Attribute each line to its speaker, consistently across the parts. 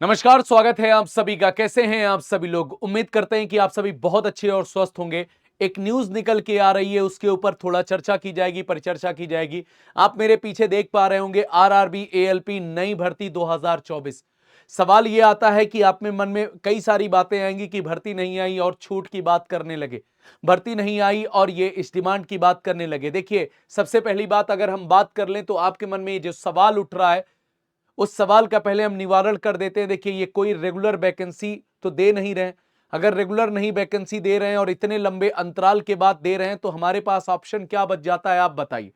Speaker 1: नमस्कार, स्वागत है आप सभी का। कैसे हैं आप सभी लोग? उम्मीद करते हैं कि आप सभी बहुत अच्छे और स्वस्थ होंगे। एक न्यूज निकल के आ रही है, उसके ऊपर थोड़ा चर्चा की जाएगी, परिचर्चा की जाएगी। आप मेरे पीछे देख पा रहे होंगे आरआरबी एएलपी नई भर्ती 2024। सवाल यह आता है कि आप में मन में कई सारी बातें आएंगी कि भर्ती नहीं आई और छूट की बात करने लगे, भर्ती नहीं आई और ये इस डिमांड की बात करने लगे। देखिए, सबसे पहली बात अगर हम बात कर लें तो आपके मन में ये जो सवाल उठ रहा है, उस सवाल का पहले हम निवारण कर देते हैं। देखिए, ये कोई रेगुलर वैकेंसी तो दे नहीं रहे। अगर रेगुलर नहीं वैकेंसी दे रहे हैं और इतने लंबे अंतराल के बाद दे रहे हैं तो हमारे पास ऑप्शन क्या बच जाता है, आप बताइए।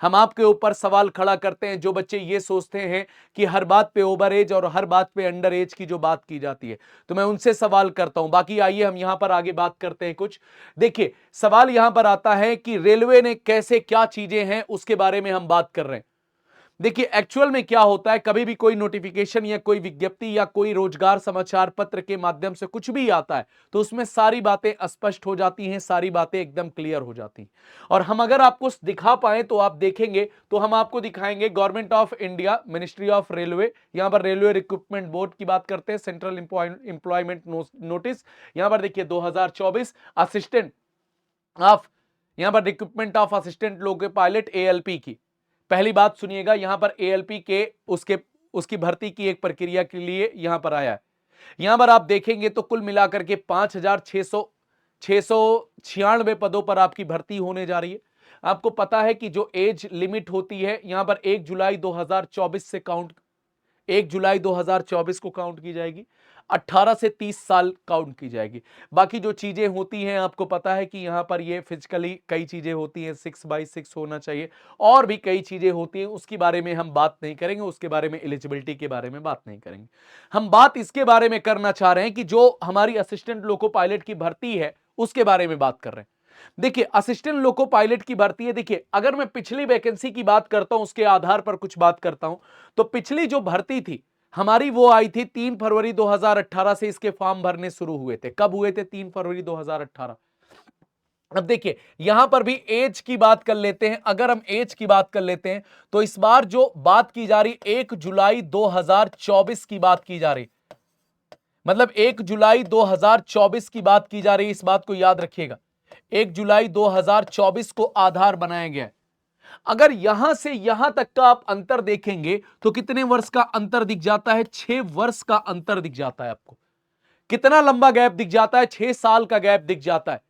Speaker 1: हम आपके ऊपर सवाल खड़ा करते हैं। जो बच्चे ये सोचते हैं कि हर बात पे ओवर एज और हर बात पे अंडर एज की जो बात की जाती है, तो मैं उनसे सवाल करता हूं। बाकी आइए हम यहां पर आगे बात करते हैं कुछ। देखिए, सवाल यहां पर आता है कि रेलवे ने कैसे क्या चीजें हैं उसके बारे में हम बात कर रहे हैं। देखिए, एक्चुअल में क्या होता है, कभी भी कोई नोटिफिकेशन या कोई विज्ञप्ति या कोई रोजगार समाचार पत्र के माध्यम से कुछ भी आता है तो उसमें सारी बातें स्पष्ट हो जाती हैं, सारी बातें एकदम क्लियर हो जाती हैं। और हम अगर आपको दिखा पाए तो आप देखेंगे, तो हम आपको दिखाएंगे government of India, ministry of railway, यहां पर रेलवे रिक्रूटमेंट बोर्ड की बात करते हैं, सेंट्रल एम्प्लॉयमेंट नोटिस। यहां पर देखिए 2024 असिस्टेंट ऑफ, यहां पर recruitment of assistant loco pilot ALP की पहली बात सुनिएगा। यहां पर एएलपी के उसके उसकी भर्ती की एक प्रक्रिया के लिए यहां पर आया है। यहां पर आप देखेंगे तो कुल मिलाकर के 5,696 पदों पर आपकी भर्ती होने जा रही है। आपको पता है कि जो एज लिमिट होती है यहां पर 1 जुलाई 2024 से काउंट, 1 जुलाई 2024 को काउंट की जाएगी। 18 से 30 साल काउंट की जाएगी। बाकी जो चीजें होती हैं आपको पता है कि यहां पर ये फिजिकली कई चीजें होती हैं, 6/6 होना चाहिए और भी कई चीजें होती हैं, उसके बारे में हम बात नहीं करेंगे, उसके बारे में एलिजिबिलिटी के बारे में बात नहीं करेंगे। हम बात इसके बारे में करना चाह रहे हैं कि जो हमारी असिस्टेंट लोको पायलट की भर्ती है उसके बारे में बात कर रहे हैं। देखिए, असिस्टेंट लोको पायलट की भर्ती है। देखिए, अगर मैं पिछली वैकेंसी की बात करता हूं, उसके आधार पर कुछ बात करता हूं, तो पिछली जो भर्ती थी हमारी वो आई थी 3 फरवरी 2018 से इसके फॉर्म भरने शुरू हुए थे। कब हुए थे? 3 फरवरी 2018। अब देखिए, यहां पर भी एज की बात कर लेते हैं। अगर हम एज की बात कर लेते हैं तो इस बार जो बात की जा रही 1 जुलाई 2024 की बात की जा रही, मतलब 1 जुलाई 2024 की बात की जा रही, इस बात को याद रखिएगा। 1 जुलाई 2024 को आधार बनाया गया है। अगर यहां से यहां तक का आप अंतर देखेंगे तो कितने वर्ष का अंतर दिख जाता है? 6 वर्ष का अंतर दिख जाता है आपको। कितना लंबा गैप दिख जाता है? 6 साल का गैप दिख जाता है।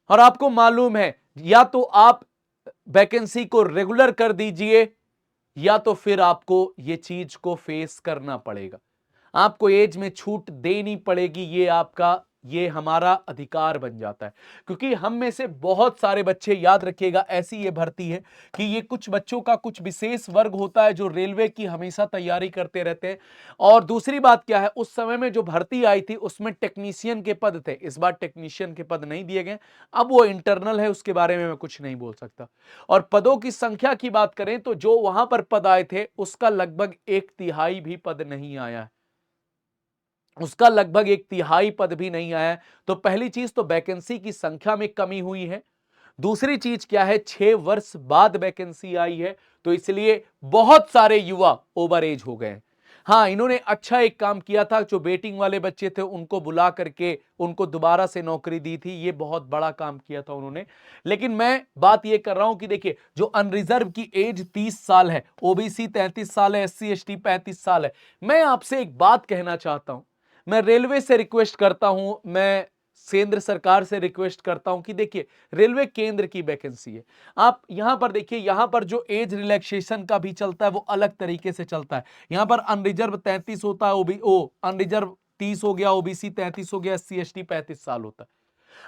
Speaker 1: और आपको मालूम है, या तो आप वैकेंसी को रेगुलर कर दीजिए या तो फिर आपको यह चीज को फेस करना पड़ेगा। आपको एज में छूट देनी पड़ेगी। ये हमारा अधिकार बन जाता है। क्योंकि हम में से बहुत सारे बच्चे, याद रखिएगा, ऐसी ये भर्ती है कि ये कुछ बच्चों का कुछ विशेष वर्ग होता है जो रेलवे की हमेशा तैयारी करते रहते हैं। और दूसरी बात क्या है, उस समय में जो भर्ती आई थी उसमें टेक्नीशियन के पद थे। इस बार टेक्नीशियन के पद नहीं दिए गए। अब वो इंटरनल है, उसके बारे में मैं कुछ नहीं बोल सकता। और पदों की संख्या की बात करें तो जो वहां पर पद आए थे उसका लगभग 1/3 भी पद नहीं आया है, उसका लगभग 1/3 पद भी नहीं आया है। तो पहली चीज तो वैकेंसी की संख्या में कमी हुई है। दूसरी चीज क्या है, 6 वर्ष बाद वैकेंसी आई है तो इसलिए बहुत सारे युवा ओवर एज हो गए। हाँ, इन्होंने अच्छा एक काम किया था, जो वेटिंग वाले बच्चे थे उनको बुला करके उनको दोबारा से नौकरी दी थी। ये बहुत बड़ा काम किया था उन्होंने। लेकिन मैं बात ये कर रहा हूं कि देखिए, जो अनरिजर्व की एज 30 साल है, ओबीसी 33 साल है, एससी एसटी 35 साल है। मैं आपसे एक बात कहना चाहता हूं, मैं रेलवे से रिक्वेस्ट करता हूं, मैं केंद्र सरकार से रिक्वेस्ट करता हूं कि देखिए, रेलवे केंद्र की वैकेंसी है। आप यहां पर देखिए, यहां पर जो एज रिलैक्सेशन का भी चलता है वो अलग तरीके से चलता है। यहां पर अनरिजर्व 33 होता है, अनरिजर्व 30 हो गया, ओबीसी 33 हो गया, एससी एसटी 35 साल होता है।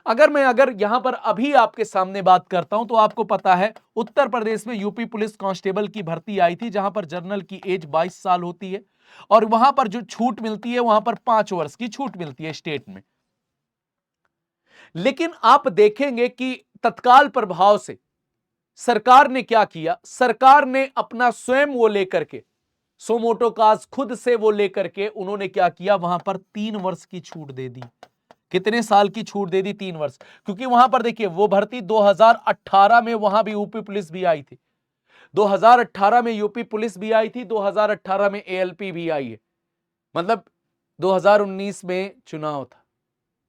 Speaker 1: अगर यहां पर अभी आपके सामने बात करता हूं तो आपको पता है उत्तर प्रदेश में यूपी पुलिस कांस्टेबल की भर्ती आई थी, जहां पर जनरल की एज 22 साल होती है और वहां पर जो छूट मिलती है वहां पर 5 वर्ष की छूट मिलती है स्टेट में। लेकिन आप देखेंगे कि तत्काल प्रभाव से सरकार ने क्या किया, सरकार ने अपना स्वयं वो लेकर के, सोमोटो काज खुद से वो लेकर के उन्होंने क्या किया, वहां पर 3 वर्ष की छूट दे दी। कितने साल की छूट दे दी? 3 वर्ष। क्योंकि वहां पर देखिए, वो भर्ती 2018 में वहां भी यूपी पुलिस भी आई थी, 2018 में यूपी पुलिस भी आई थी, 2018 में एएलपी भी आई है। मतलब 2019 में चुनाव था,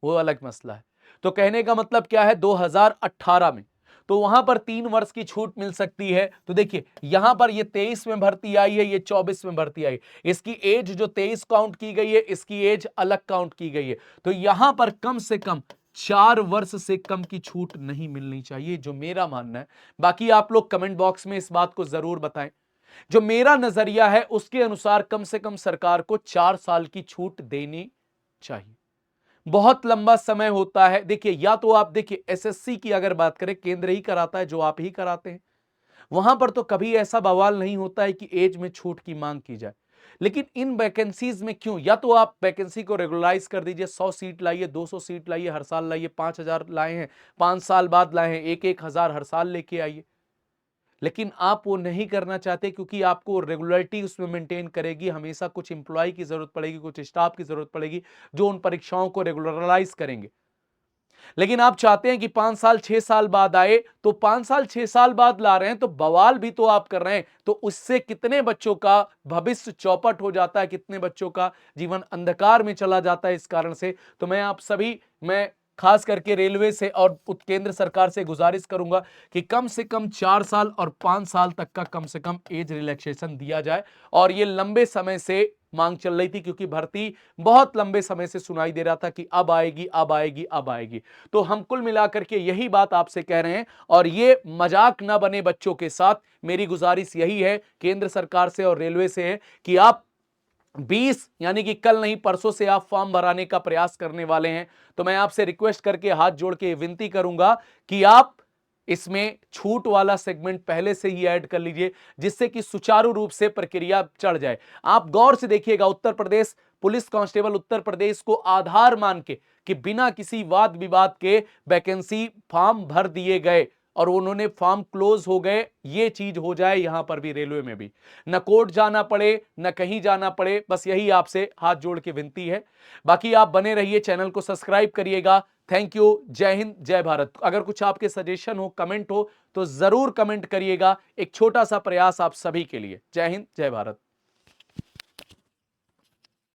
Speaker 1: वो अलग मसला है। तो कहने का मतलब क्या है, 2018 में तो वहां पर 3 वर्ष की छूट मिल सकती है। तो देखिए यहां पर ये 23 में भर्ती आई है, ये 24 में भर्ती आई, इसकी एज जो 23 काउंट की गई है, इसकी एज अलग काउंट की गई है। तो यहां पर कम से कम 4 वर्ष से कम की छूट नहीं मिलनी चाहिए, जो मेरा मानना है। बाकी आप लोग कमेंट बॉक्स में इस बात को जरूर बताएं। जो मेरा नजरिया है उसके अनुसार कम से कम सरकार को 4 साल की छूट देनी चाहिए। बहुत लंबा समय होता है। देखिए या तो आप देखिए एसएससी की अगर बात करें, केंद्र ही कराता है, जो आप ही कराते हैं, वहां पर तो कभी ऐसा बवाल नहीं होता है कि एज में छूट की मांग की जाए। लेकिन इन वैकेंसीज में क्यों? या तो आप वैकेंसी को रेगुलराइज कर दीजिए, 100 सीट लाइए, 200 सीट लाइए, हर साल लाइए, 5,000 लाए हैं, 5 साल बाद लाए हैं, 1,000 हर साल लेके आइए। लेकिन आप वो नहीं करना चाहते क्योंकि आपको रेगुलरिटी उसमें मेंटेन करेगी, हमेशा कुछ इंप्लॉय की जरूरत पड़ेगी, कुछ स्टाफ की जरूरत पड़ेगी जो उन परीक्षाओं को रेगुलराइज करेंगे। लेकिन आप चाहते हैं कि 5 साल 6 साल बाद आए, तो 5 साल 6 साल बाद ला रहे हैं तो बवाल भी तो आप कर रहे हैं। तो उससे कितने बच्चों का भविष्य चौपट हो जाता है, कितने बच्चों का जीवन अंधकार में चला जाता है इस कारण से। तो मैं खास करके रेलवे से और केंद्र सरकार से गुजारिश करूंगा कि कम से कम 4 साल और 5 साल तक का कम से कम एज रिलैक्सेशन दिया जाए। और ये लंबे समय से मांग चल रही थी, क्योंकि भर्ती बहुत लंबे समय से सुनाई दे रहा था कि अब आएगी, अब आएगी, अब आएगी। तो हम कुल मिलाकर के यही बात आपसे कह रहे हैं, और ये मजाक ना बने बच्चों के साथ। मेरी गुजारिश यही है केंद्र सरकार से और रेलवे से है कि आप 20 यानी कि कल नहीं परसों से आप फॉर्म भराने का प्रयास करने वाले हैं, तो मैं आपसे रिक्वेस्ट करके हाथ जोड़ के विनती करूंगा कि आप इसमें छूट वाला सेगमेंट पहले से ही ऐड कर लीजिए, जिससे कि सुचारू रूप से प्रक्रिया चढ़ जाए। आप गौर से देखिएगा, उत्तर प्रदेश पुलिस कांस्टेबल उत्तर प्रदेश को आधार मान के कि बिना किसी वाद विवाद के वैकेंसी फॉर्म भर दिए गए और उन्होंने फॉर्म क्लोज हो गए। ये चीज हो जाए यहां पर भी, रेलवे में भी, न कोर्ट जाना पड़े न कहीं जाना पड़े। बस यही आपसे हाथ जोड़ के विनती है। बाकी आप बने रहिए, चैनल को सब्सक्राइब करिएगा। Thank you. जय हिंद, जय भारत। अगर कुछ आपके सजेशन हो, कमेंट हो, तो जरूर कमेंट करिएगा। एक छोटा सा प्रयास आप सभी के लिए। जय हिंद, जय भारत।